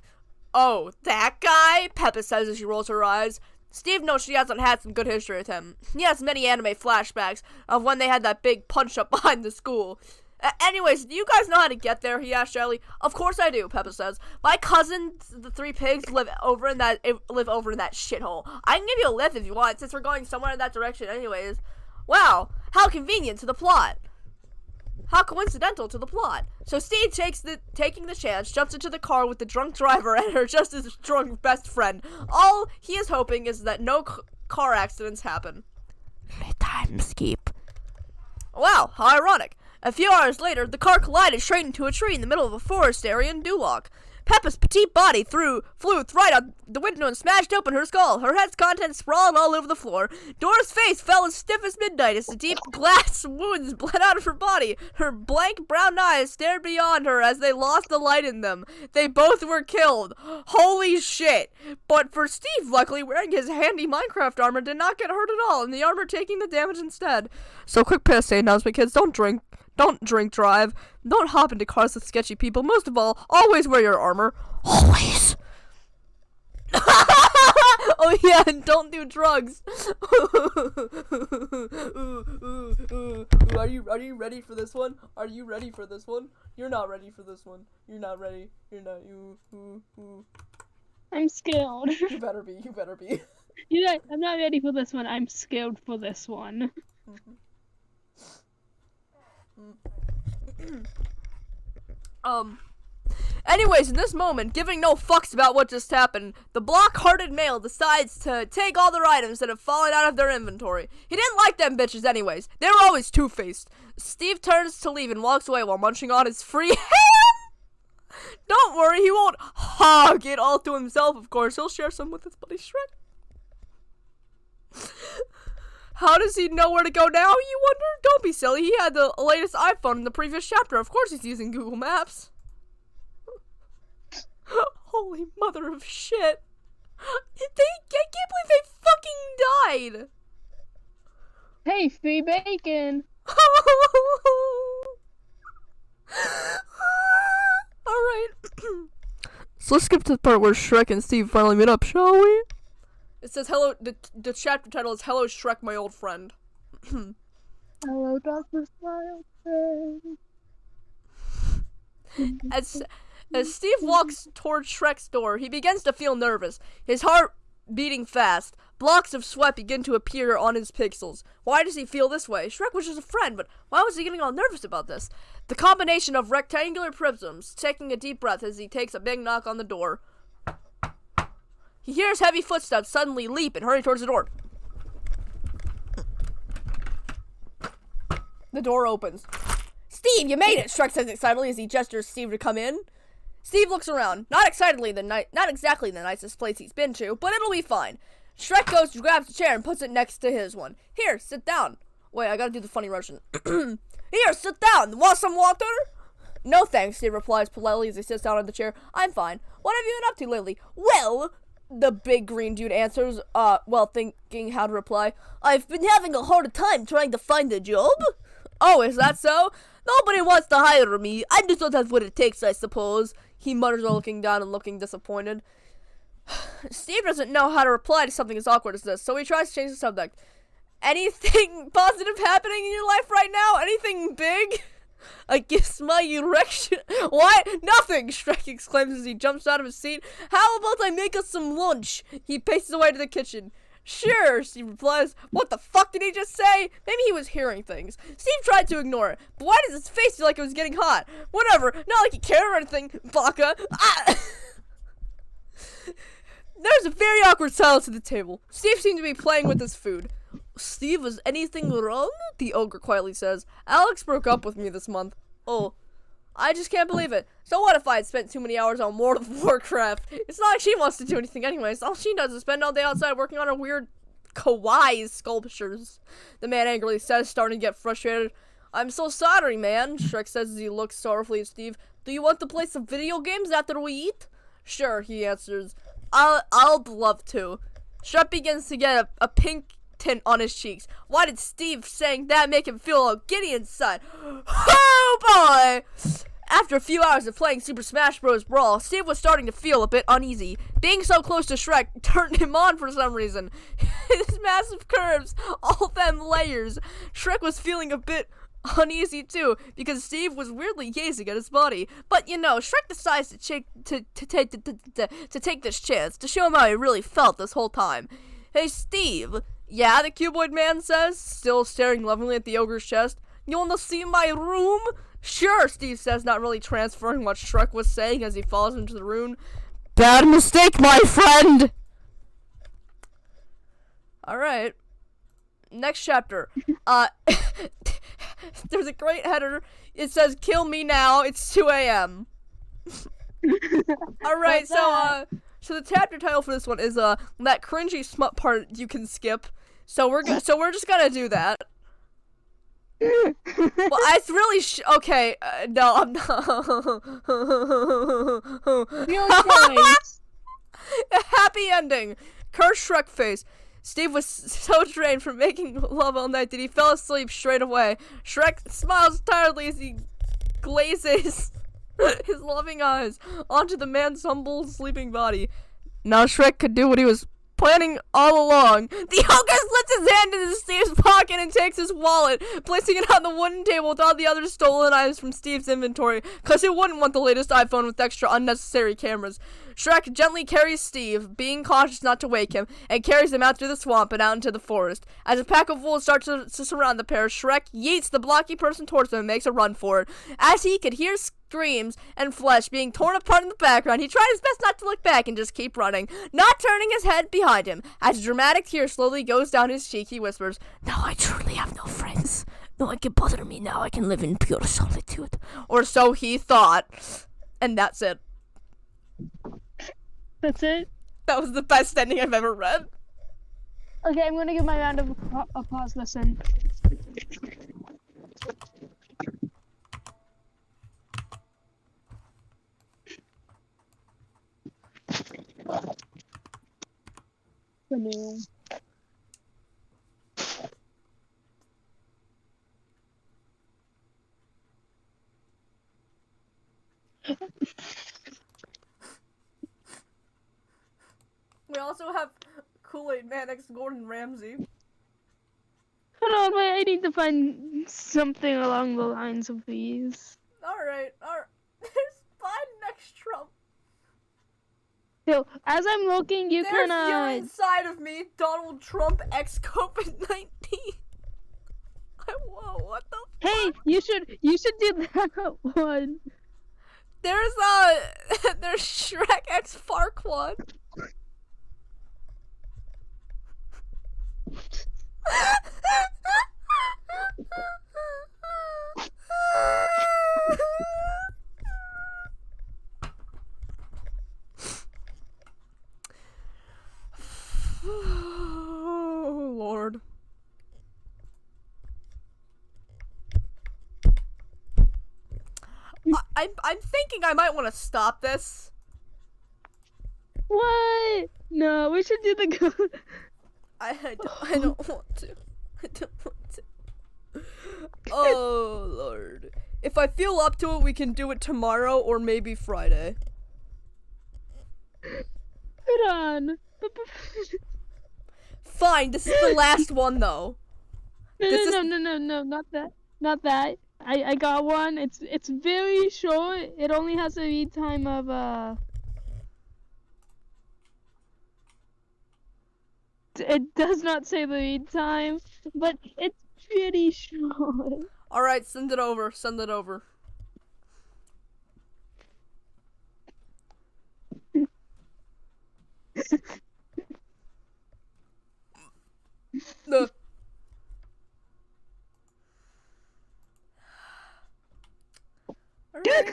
Oh, that guy? Peppa says as she rolls her eyes. Steve knows she hasn't had some good history with him. He has many anime flashbacks of when they had that big punch-up behind the school. Anyways, do you guys know how to get there? He asked Chaeli. Of course I do, Peppa says. My cousins, the 3 pigs, live over in that shithole. I can give you a lift if you want, since we're going somewhere in that direction anyways. Wow, how convenient to the plot. How coincidental to the plot. So Steve taking the chance, jumps into the car with the drunk driver and her just as drunk best friend. All he is hoping is that no car accidents happen. Time skip. Wow, how ironic. A few hours later, the car collided straight into a tree in the middle of a forest area in Duloc. Peppa's petite body flew right out the window and smashed open her skull. Her head's contents sprawled all over the floor. Dora's face fell as stiff as midnight as the deep glass wounds bled out of her body. Her blank brown eyes stared beyond her as they lost the light in them. They both were killed. Holy shit. But for Steve, luckily, wearing his handy Minecraft armor did not get hurt at all, and the armor taking the damage instead. So quick PSA announcement, kids, don't drink, drive, don't hop into cars with sketchy people. Most of all, always wear your armor. Always. Oh yeah, and don't do drugs. Are you ready for this one? Are you ready for this one? You're not ready for this one. You're not ready. You're not. I'm scared. You better be. You better be. You know, I'm not ready for this one. I'm scared for this one. Mm-hmm. Anyways, in this moment, giving no fucks about what just happened, the block-hearted male decides to take all their items that have fallen out of their inventory. He didn't like them bitches anyways. They were always two-faced. Steve turns to leave and walks away while munching on his free ham. Don't worry, he won't hog it all to himself, of course. He'll share some with his buddy Shrek. How does he know where to go now, you wonder? Don't be silly. He had the latest iPhone in the previous chapter. Of course he's using Google Maps. Holy mother of shit. I can't believe they fucking died. Hey, free bacon. Alright. So let's skip to the part where Shrek and Steve finally meet up, shall we? It says hello, the chapter title is Hello Shrek, My Old Friend. Hello, Dr. Smile Friend. As Steve walks towards Shrek's door, he begins to feel nervous, his heart beating fast. Blocks of sweat begin to appear on his pixels. Why does he feel this way? Shrek was just a friend, but why was he getting all nervous about this? The combination of rectangular prisms, taking a deep breath as he takes a big knock on the door. He hears heavy footsteps suddenly leap and hurry towards the door. The door opens. Steve, you made it! Shrek says excitedly as he gestures Steve to come in. Steve looks around. Not exactly the nicest place he's been to, but it'll be fine. Shrek goes to grab a chair and puts it next to his one. Here, sit down. Wait, I gotta do the funny Russian. Here, sit down. Want some water? No thanks, Steve replies politely as he sits down on the chair. I'm fine. What have you been up to lately? Well, the big green dude answers, thinking how to reply. I've been having a hard time trying to find a job. Oh, is that so? Nobody wants to hire me. I just don't have what it takes, I suppose. He mutters while looking down and looking disappointed. Steve doesn't know how to reply to something as awkward as this, so he tries to change the subject. Anything positive happening in your life right now? Anything big? I guess my erection. What? Nothing! Shrek exclaims as he jumps out of his seat. How about I make us some lunch? He paces away to the kitchen. Sure, Steve replies. What the fuck did he just say? Maybe he was hearing things. Steve tried to ignore it, but why does his face feel like it was getting hot? Whatever, not like he cared or anything, baka. Ah! There's a very awkward silence at the table. Steve seemed to be playing with his food. Steve, is anything wrong? The ogre quietly says. Alex broke up with me this month. Oh, I just can't believe it. So what if I had spent too many hours on World of Warcraft? It's not like she wants to do anything anyways. All she does is spend all day outside working on her weird kawaii sculptures. The man angrily says, starting to get frustrated. I'm so sorry, man, Shrek says as he looks sorrowfully at Steve. Do you want to play some video games after we eat? Sure, he answers. I'll love to. Shrek begins to get a pink tint on his cheeks. Why did Steve saying that make him feel all giddy inside? Oh boy! After a few hours of playing Super Smash Bros. Brawl, Steve was starting to feel a bit uneasy. Being so close to Shrek turned him on for some reason. His massive curves, all them layers. Shrek was feeling a bit uneasy too, because Steve was weirdly gazing at his body. But you know, Shrek decides to take this chance, to show him how he really felt this whole time. Hey Steve. Yeah, the cuboid man says, still staring lovingly at the ogre's chest. You wanna see my room? Sure, Steve says, not really transferring what Shrek was saying as he falls into the room. Bad mistake, my friend! Alright. Next chapter. There's a great header. It says, kill me now, it's 2 a.m. Alright, so the chapter title for this one is, that cringy smut part you can skip. So we're just gonna do that. Well, it's really okay. No, I'm not. A happy ending. Curse Shrek face. Steve was so drained from making love all night that he fell asleep straight away. Shrek smiles tiredly as he glazes his loving eyes onto the man's humble sleeping body. Now Shrek could do what he was planning all along. The Hocus slips his hand into Steve's pocket and takes his wallet, placing it on the wooden table with all the other stolen items from Steve's inventory, cause he wouldn't want the latest iPhone with extra unnecessary cameras. Shrek gently carries Steve, being cautious not to wake him, and carries him out through the swamp and out into the forest. As a pack of wolves starts to surround the pair, Shrek yeets the blocky person towards them and makes a run for it. As he could hear screams and flesh being torn apart in the background, he tried his best not to look back and just keep running, not turning his head behind him. As a dramatic tear slowly goes down his cheek, he whispers, "Now I truly have no friends. No one can bother me now. I can live in pure solitude." Or so he thought. And that's it. That's it? That was the best ending I've ever read. Okay, I'm gonna give my round of applause. Listen. We also have Kool-Aid Man X Gordon Ramsay. Hold on, wait, I need to find something along the lines of these. Alright. There's Biden X Trump. So, as I'm looking, you There's can, you inside of me, Donald Trump X COVID-19. Whoa, what the Hey, you should do that one. There's there's Shrek X Farquaad. Oh, Lord. I'm thinking I might want to stop this. What? No, we should do the go. I don't want to. I don't want to. Oh, Lord. If I feel up to it, we can do it tomorrow or maybe Friday. Hold on. Fine, this is the last one, though. No, not that. I got one. It's very short. It only has a read time of It does not say the read time, but it's pretty short. Alright, send it over. Send it over. No. Alright.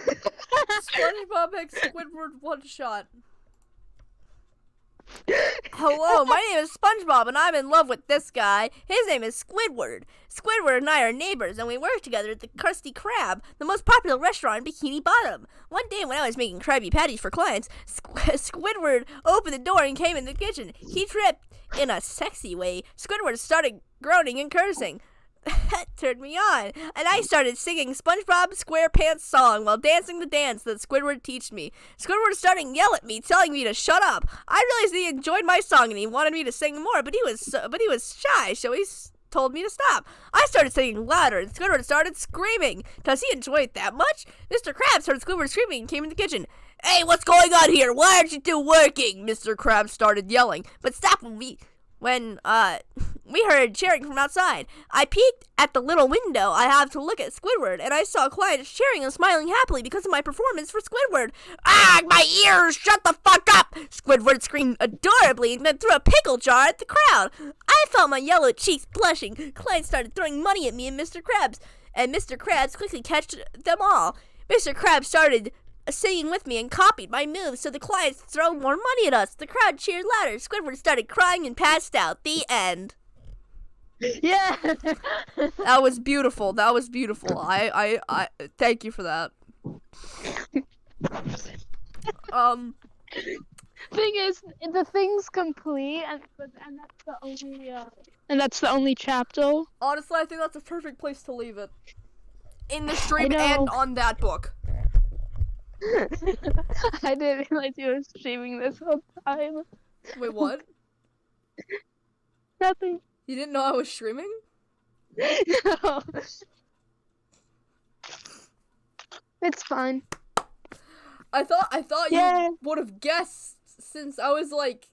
SpongeBob X Squidward one shot. Hello, my name is SpongeBob, and I'm in love with this guy. His name is Squidward. Squidward and I are neighbors, and we work together at the Krusty Krab, the most popular restaurant in Bikini Bottom. One day when I was making Krabby Patties for clients, Squidward opened the door and came in the kitchen. He tripped in a sexy way. Squidward started groaning and cursing. That turned me on, and I started singing SpongeBob SquarePants song while dancing the dance that Squidward taught me. Squidward started to yell at me, telling me to shut up. I realized he enjoyed my song and he wanted me to sing more, but he was shy, so he told me to stop. I started singing louder, and Squidward started screaming. Does he enjoy it that much? Mr. Krabs heard Squidward screaming and came in the kitchen. "Hey, what's going on here? Why aren't you two working?" Mr. Krabs started yelling. But stop when we heard cheering from outside. I peeked at the little window I have to look at Squidward, and I saw clients cheering and smiling happily because of my performance for Squidward. "Ah, my ears! Shut the fuck up!" Squidward screamed adorably and then threw a pickle jar at the crowd. I felt my yellow cheeks blushing. Clients started throwing money at me and Mr. Krabs quickly catched them all. Mr. Krabs started singing with me and copied my moves, so the clients throw more money at us. The crowd cheered louder. Squidward started crying and passed out. The end. Yeah. That was beautiful. That was beautiful. I thank you for that. Thing is, the thing's complete, and that's the only chapter. Honestly, I think that's a perfect place to leave it. In the stream and on that book. I didn't realize you were streaming this whole time. Wait, what? Nothing. You didn't know I was streaming? No. It's fine. I thought Yeah. you would have guessed since I was like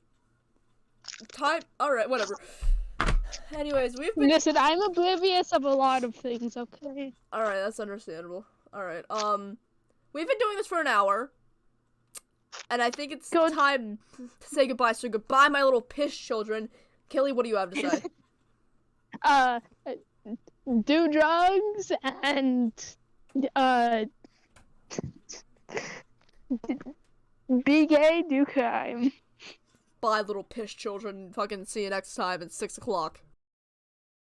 alright, whatever. Anyways, we've been Listen, I'm oblivious of a lot of things, okay? Alright, that's understandable. Alright, we've been doing this for an hour. And I think it's Good. time to say goodbye. So goodbye, my little pish children. Kelly, what do you have to say? Do drugs and be gay, do crime. Bye, little pish children. Fucking see you next time at 6 o'clock.